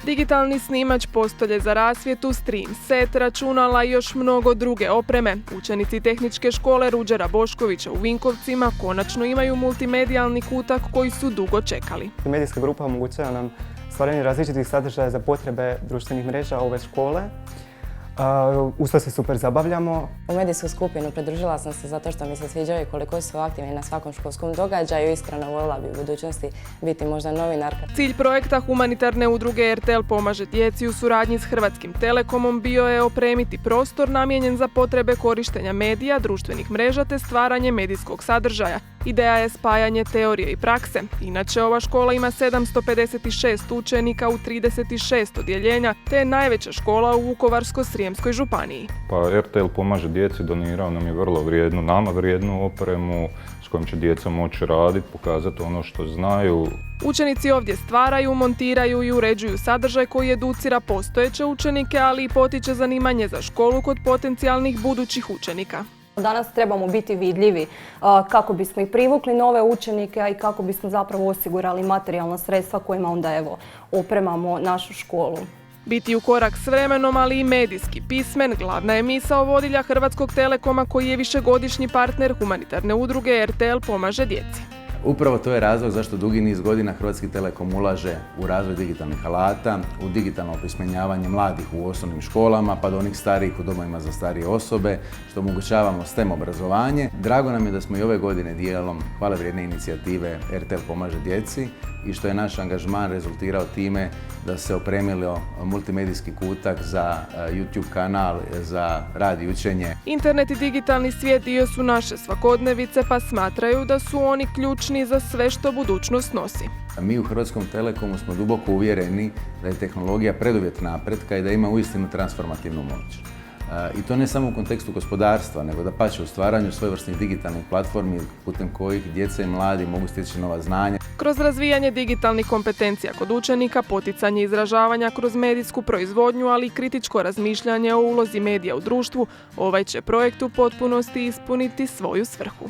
Digitalni snimač, postolje za rasvjetu, stream set, računala i još mnogo druge opreme. Učenici Tehničke škole Ruđera Boškovića u Vinkovcima konačno imaju multimedijalni kutak koji su dugo čekali. Medijska grupa omogućava nam stvaranje različitih sadržaja za potrebe društvenih mreža ove škole. Uz to se super zabavljamo. U medijsku skupinu pridružila sam se zato što mi se sviđaju i koliko su aktivni na svakom školskom događaju. Iskreno voljela bi u budućnosti biti možda novinarka. Cilj projekta humanitarne udruge RTL pomaže djeci u suradnji s Hrvatskim Telekomom bio je opremiti prostor namijenjen za potrebe korištenja medija, društvenih mreža te stvaranje medijskog sadržaja. Ideja je spajanje teorije i prakse. Inače, ova škola ima 756 učenika u 36 odjeljenja, te je najveća škola u Vukovarsko-srijemskoj županiji. Pa RTL pomaže djeci, donirao nam je vrlo vrijednu, nama vrijednu opremu s kojom će djeca moći raditi, pokazati ono što znaju. Učenici ovdje stvaraju, montiraju i uređuju sadržaj koji educira postojeće učenike, ali i potiče zanimanje za školu kod potencijalnih budućih učenika. Danas trebamo biti vidljivi kako bismo i privukli nove učenike, a i kako bismo zapravo osigurali materijalna sredstva kojima onda opremamo našu školu. Biti u korak s vremenom, ali i medijski pismen, glavna je misao vodilja Hrvatskog Telekoma koji je višegodišnji partner humanitarne udruge RTL pomaže djeci. Upravo to je razlog zašto dugi niz godina Hrvatski Telekom ulaže u razvoj digitalnih alata, u digitalno opismenjavanje mladih u osnovnim školama, pa do onih starijih u domovima za starije osobe, što omogućavamo STEM obrazovanje. Drago nam je da smo i ove godine dijelom hvalevrijedne inicijative RTL pomaže djeci i što je naš angažman rezultirao time da se opremilo multimedijski kutak za YouTube kanal, za rad i učenje. Internet i digitalni svijet dio su naše svakodnevice, pa smatraju da su oni ključni za sve što budućnost nosi. Mi u Hrvatskom Telekomu smo duboko uvjereni da je tehnologija preduvjet napretka i da ima uistinu transformativnu moć. I to ne samo u kontekstu gospodarstva, nego dapače u stvaranju svojevrsnih digitalnih platformi putem kojih djeca i mladi mogu steći nova znanja. Kroz razvijanje digitalnih kompetencija kod učenika, poticanje izražavanja kroz medijsku proizvodnju, ali i kritičko razmišljanje o ulozi medija u društvu, ovaj će projekt u potpunosti ispuniti svoju svrhu.